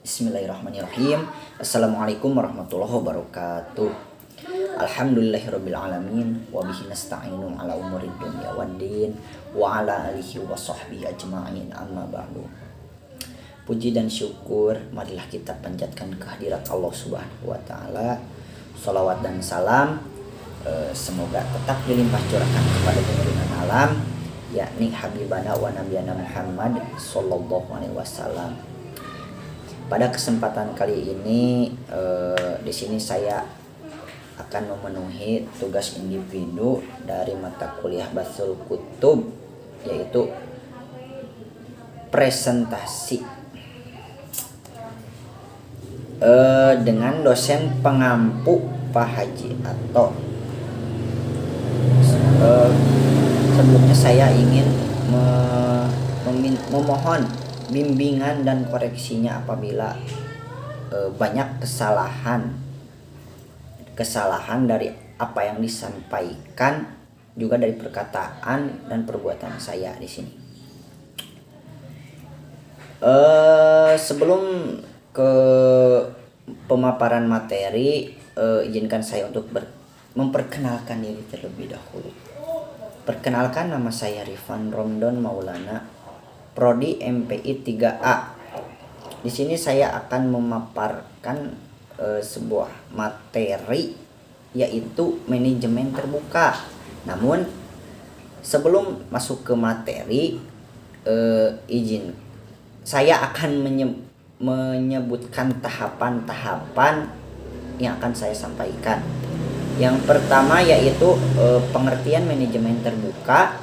Bismillahirrahmanirrahim. Assalamualaikum warahmatullahi wabarakatuh. Alhamdulillahirabbil alamin wa bihi nasta'inu ala umurid dunya waddin wa ala alihi wa sahbihi ajma'in, amma ba'du. Puji dan syukur marilah kita panjatkan kehadirat Allah Subhanahu wa taala. Shalawat dan salam semoga tetap dilimpah curahkan kepada junjungan alam, yakni habibana wa nabiyana Muhammad sallallahu alaihi wasallam. Pada kesempatan kali ini di sini saya akan memenuhi tugas individu dari mata kuliah Bathul Kutub, yaitu presentasi dengan dosen pengampu Pak Haji Ato. Sebelumnya saya ingin memohon bimbingan dan koreksinya apabila banyak kesalahan dari apa yang disampaikan, juga dari perkataan dan perbuatan saya di sini. Sebelum ke pemaparan materi, izinkan saya untuk memperkenalkan diri terlebih dahulu. Perkenalkan, nama saya Rifan Romdon Maulana, Prodi MPI 3A. Di sini saya akan memaparkan sebuah materi, yaitu manajemen terbuka. Namun sebelum masuk ke materi, izin saya akan menyebutkan tahapan-tahapan yang akan saya sampaikan. Yang pertama yaitu pengertian manajemen terbuka.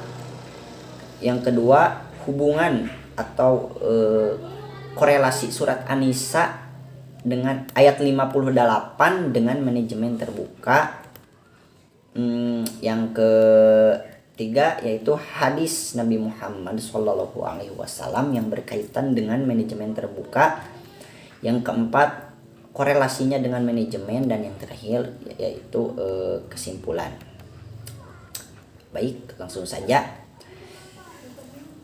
Yang kedua, hubungan atau korelasi surat An-Nisa dengan ayat 58 dengan manajemen terbuka. Yang ketiga yaitu hadis Nabi Muhammad SAW yang berkaitan dengan manajemen terbuka. Yang keempat, korelasinya dengan manajemen, dan yang terakhir yaitu kesimpulan. Baik, langsung saja.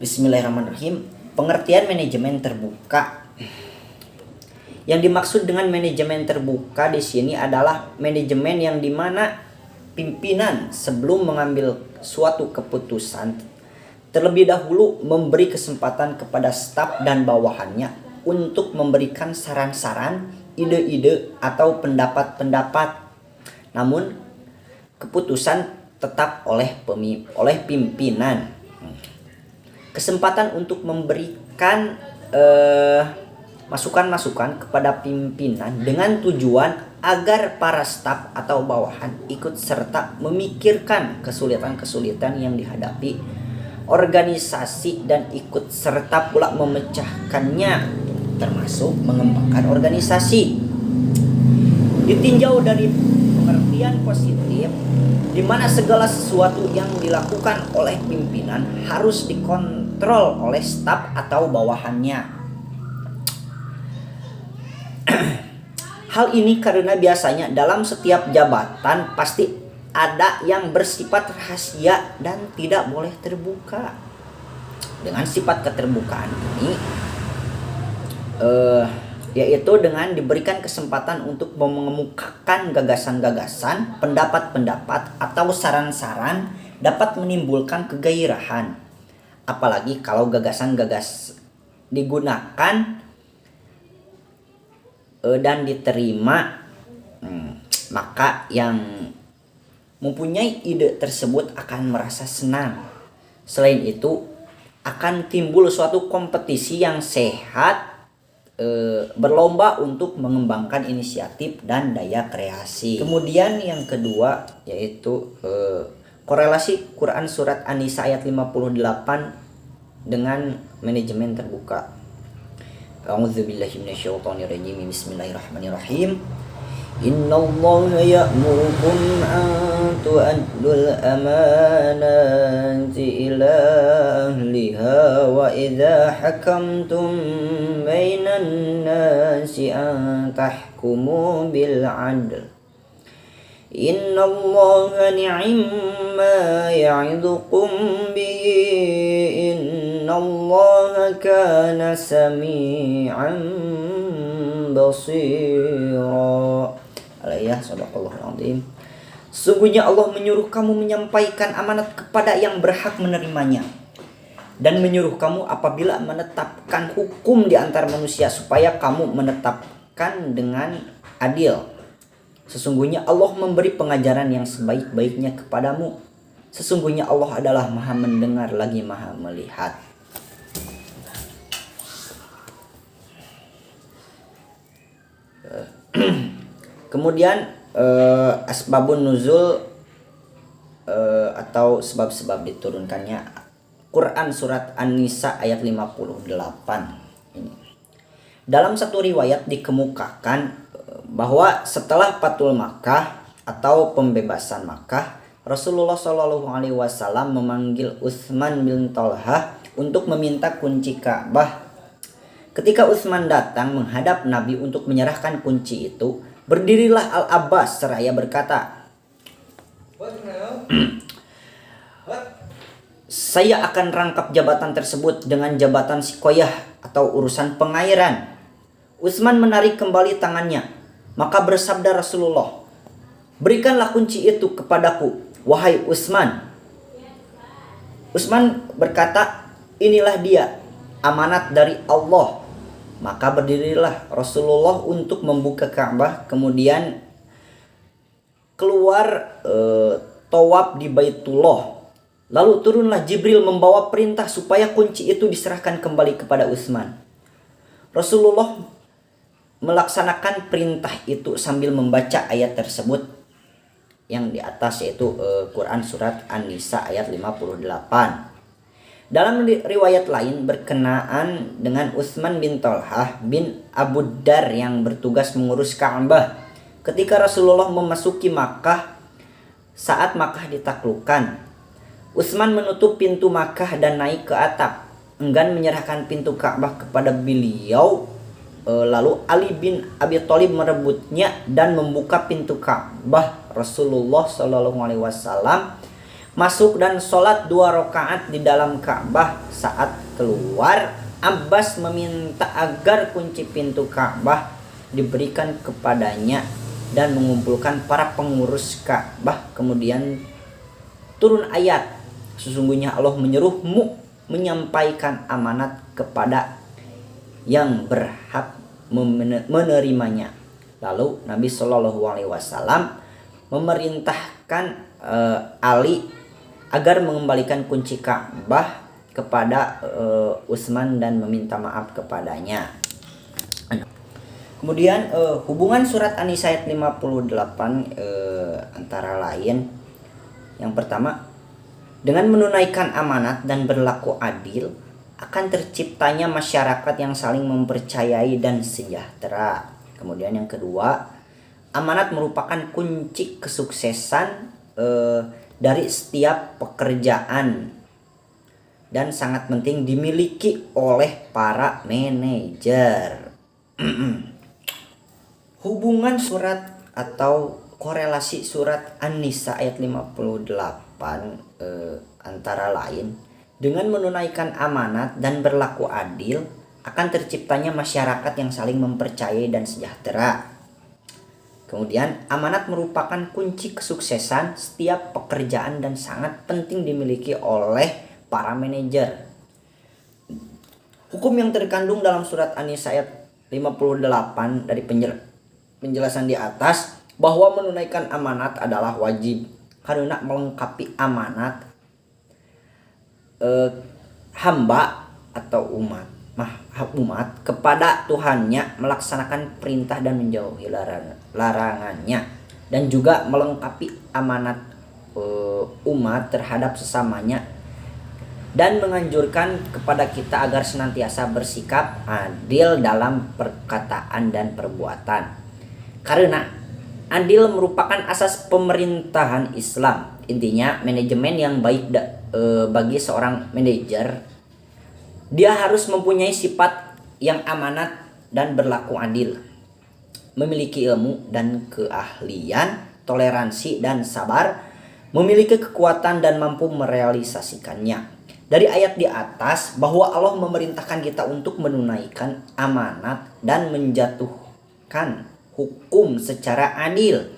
Bismillahirrahmanirrahim. Pengertian manajemen terbuka. Yang dimaksud dengan manajemen terbuka di sini adalah manajemen yang dimana pimpinan sebelum mengambil suatu keputusan terlebih dahulu memberi kesempatan kepada staf dan bawahannya untuk memberikan saran-saran, ide-ide atau pendapat-pendapat. Namun keputusan tetap oleh pimpinan. Kesempatan untuk memberikan masukan-masukan kepada pimpinan dengan tujuan agar para staf atau bawahan ikut serta memikirkan kesulitan-kesulitan yang dihadapi organisasi dan ikut serta pula memecahkannya, termasuk mengembangkan organisasi. Ditinjau dari pengertian positif, di mana segala sesuatu yang dilakukan oleh pimpinan harus dikontrol oleh staf atau bawahannya. Hal ini karena biasanya dalam setiap jabatan pasti ada yang bersifat rahasia dan tidak boleh terbuka. Dengan sifat keterbukaan ini yaitu dengan diberikan kesempatan untuk mengemukakan gagasan-gagasan, pendapat-pendapat atau saran-saran dapat menimbulkan kegairahan. Apalagi kalau gagasan-gagasan digunakan dan diterima, maka yang mempunyai ide tersebut akan merasa senang. Selain itu, akan timbul suatu kompetisi yang sehat, berlomba untuk mengembangkan inisiatif dan daya kreasi. Kemudian yang kedua yaitu korelasi Quran surat An-Nisa ayat 58 dengan manajemen terbuka. A'udzubillahi minasyaitonirrajim. Bismillahirrahmanirrahim. Innallaha ya'murukum an tu'addul amanati ila ahliha wa idza hakamtum bainan nasi an tahkumu bil 'adl. Innallaha ni'ma ya'idukum bihi innallaha kana sami'an basira. Al-ayah, sadaqallahul azim. Sungguhnya Allah menyuruh kamu menyampaikan amanat kepada yang berhak menerimanya, dan menyuruh kamu apabila menetapkan hukum di antara manusia supaya kamu menetapkan dengan adil. Sesungguhnya Allah memberi pengajaran yang sebaik-baiknya kepadamu. Sesungguhnya Allah adalah Maha mendengar lagi Maha melihat. Kemudian asbabun nuzul atau sebab-sebab diturunkannya Quran surat An-Nisa ayat 58 ini. Dalam satu riwayat dikemukakan bahwa setelah Fathul Makkah atau pembebasan Makkah, Rasulullah Shallallahu Alaihi Wasallam memanggil Utsman bin Thalhah untuk meminta kunci Ka'bah. Ketika Utsman datang menghadap Nabi untuk menyerahkan kunci itu, berdirilah Al-Abbas seraya berkata, saya akan rangkap jabatan tersebut dengan jabatan sikoyah atau urusan pengairan. Utsman menarik kembali tangannya, maka bersabda Rasulullah, berikanlah kunci itu kepadaku, wahai Utsman. Utsman berkata, inilah dia, amanat dari Allah. Maka berdirilah Rasulullah untuk membuka Ka'bah, kemudian keluar tawaf di Baitullah. Lalu turunlah Jibril membawa perintah supaya kunci itu diserahkan kembali kepada Utsman. Rasulullah melaksanakan perintah itu sambil membaca ayat tersebut yang di atas, yaitu Quran surat An-Nisa ayat 58. Dalam riwayat lain berkenaan dengan Utsman bin Thalhah bin Abu Dar yang bertugas mengurus Ka'bah ketika Rasulullah memasuki Makkah saat Makkah ditaklukkan. Utsman menutup pintu Makkah dan naik ke atap, enggan menyerahkan pintu Ka'bah kepada beliau. Lalu Ali bin Abi Thalib merebutnya dan membuka pintu Ka'bah. Rasulullah Shallallahu Alaihi Wasallam masuk dan sholat 2 rakaat di dalam Ka'bah. Saat keluar, Abbas meminta agar kunci pintu Ka'bah diberikan kepadanya dan mengumpulkan para pengurus Ka'bah. Kemudian turun ayat, sesungguhnya Allah menyuruhmu menyampaikan amanat kepada yang berhak menerimanya. Lalu Nabi Shallallahu Alaihi Wasallam memerintahkan Ali agar mengembalikan kunci Ka'bah kepada Utsman dan meminta maaf kepadanya. Kemudian hubungan surat An-Nisa ayat 58 antara lain, yang pertama, dengan menunaikan amanat dan berlaku adil akan terciptanya masyarakat yang saling mempercayai dan sejahtera. Kemudian yang kedua, amanat merupakan kunci kesuksesan dari setiap pekerjaan dan sangat penting dimiliki oleh para manajer. Hubungan surat atau korelasi surat An-Nisa ayat 58 antara lain, dengan menunaikan amanat dan berlaku adil akan terciptanya masyarakat yang saling mempercayai dan sejahtera. Kemudian amanat merupakan kunci kesuksesan setiap pekerjaan dan sangat penting dimiliki oleh para manajer. Hukum yang terkandung dalam surat An-Nisa ayat 58 dari penjelasan di atas bahwa menunaikan amanat adalah wajib karena melengkapi amanat hamba atau umat kepada Tuhannya, melaksanakan perintah dan menjauhi larangannya, dan juga melengkapi amanat umat terhadap sesamanya dan menganjurkan kepada kita agar senantiasa bersikap adil dalam perkataan dan perbuatan. Karena adil merupakan asas pemerintahan Islam. Intinya, manajemen yang baik bagi seorang manajer, dia harus mempunyai sifat yang amanat dan berlaku adil, memiliki ilmu dan keahlian, toleransi dan sabar, memiliki kekuatan dan mampu merealisasikannya. Dari ayat di atas bahwa Allah memerintahkan kita untuk menunaikan amanat dan menegakkan hukum secara adil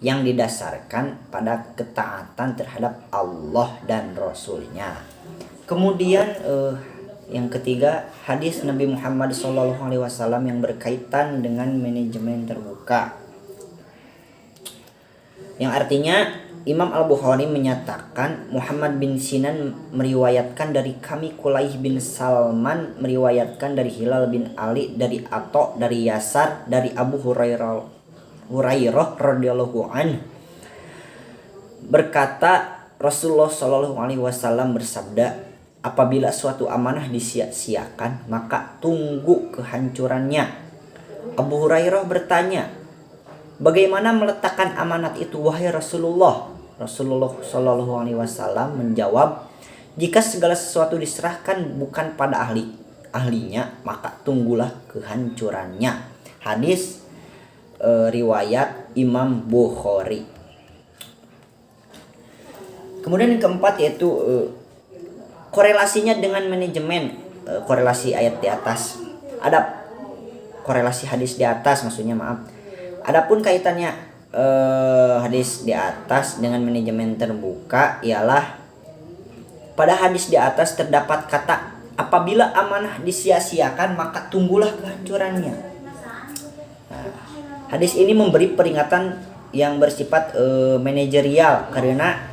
yang didasarkan pada ketaatan terhadap Allah dan Rasul-Nya. Kemudian yang ketiga, hadis Nabi Muhammad SAW yang berkaitan dengan manajemen terbuka. Yang artinya Imam Al-Bukhari menyatakan Muhammad bin Sinan meriwayatkan dari kami, Qulaih bin Salman meriwayatkan dari Hilal bin Ali, dari Atha, dari Yasar, dari Abu Hurairah radhiyallahu anhu berkata, Rasulullah SAW bersabda, apabila suatu amanah disia-siakan maka tunggu kehancurannya. Abu Hurairah bertanya, bagaimana meletakkan amanat itu wahai Rasulullah? Rasulullah SAW menjawab, jika segala sesuatu diserahkan bukan pada ahlinya maka tunggulah kehancurannya. Hadis riwayat Imam Bukhari. Kemudian yang keempat yaitu korelasinya dengan manajemen, korelasi ayat di atas. Ada korelasi hadis di atas, maksudnya maaf. Adapun kaitannya hadis di atas dengan manajemen terbuka ialah pada hadis di atas terdapat kata apabila amanah disia-siakan maka tunggulah kehancurannya. Nah, hadis ini memberi peringatan yang bersifat manajerial karena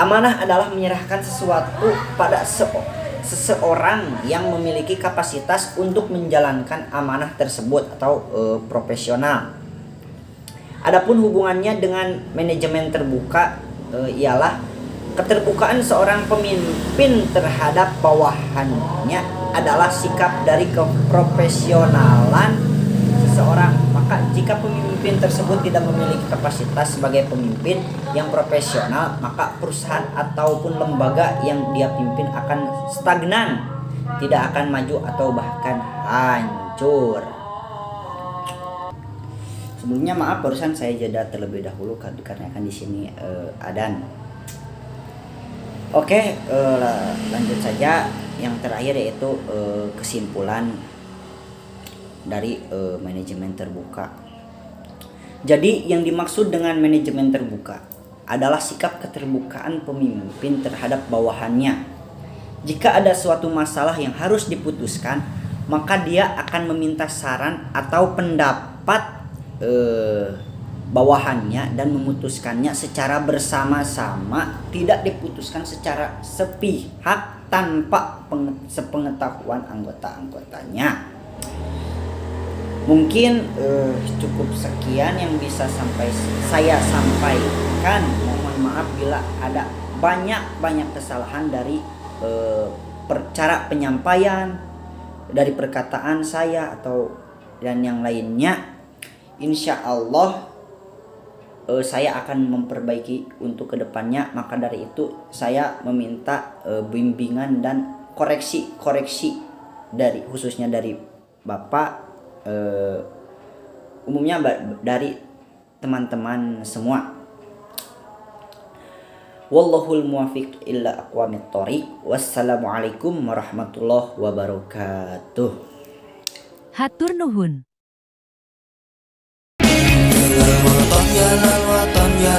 amanah adalah menyerahkan sesuatu pada seseorang yang memiliki kapasitas untuk menjalankan amanah tersebut atau profesional. Adapun hubungannya dengan manajemen terbuka ialah keterbukaan seorang pemimpin terhadap bawahannya adalah sikap dari keprofesionalan seseorang. Maka jika pemimpin tersebut tidak memiliki kapasitas sebagai pemimpin yang profesional, maka perusahaan ataupun lembaga yang dia pimpin akan stagnan, tidak akan maju atau bahkan hancur. Sebelumnya maaf, barusan saya jeda terlebih dahulu karena di sini adzan. Oke, lanjut saja. Yang terakhir yaitu kesimpulan dari manajemen terbuka. Jadi yang dimaksud dengan manajemen terbuka adalah sikap keterbukaan pemimpin terhadap bawahannya. Jika ada suatu masalah yang harus diputuskan, maka dia akan meminta saran atau pendapat bawahannya dan memutuskannya secara bersama-sama, tidak diputuskan secara sepihak tanpa sepengetahuan anggota-anggotanya. Mungkin cukup sekian yang bisa saya sampaikan. Mohon maaf bila ada banyak kesalahan dari cara penyampaian, dari perkataan saya atau dan yang lainnya. Insya Allah saya akan memperbaiki untuk kedepannya. Maka dari itu saya meminta bimbingan dan koreksi dari khususnya dari Bapak, umumnya dari teman-teman semua. Wallahul muwaffiq illa aqwamit thoriq. Wassalamualaikum warahmatullahi wabarakatuh. Hatur nuhun. Ya lal watan ya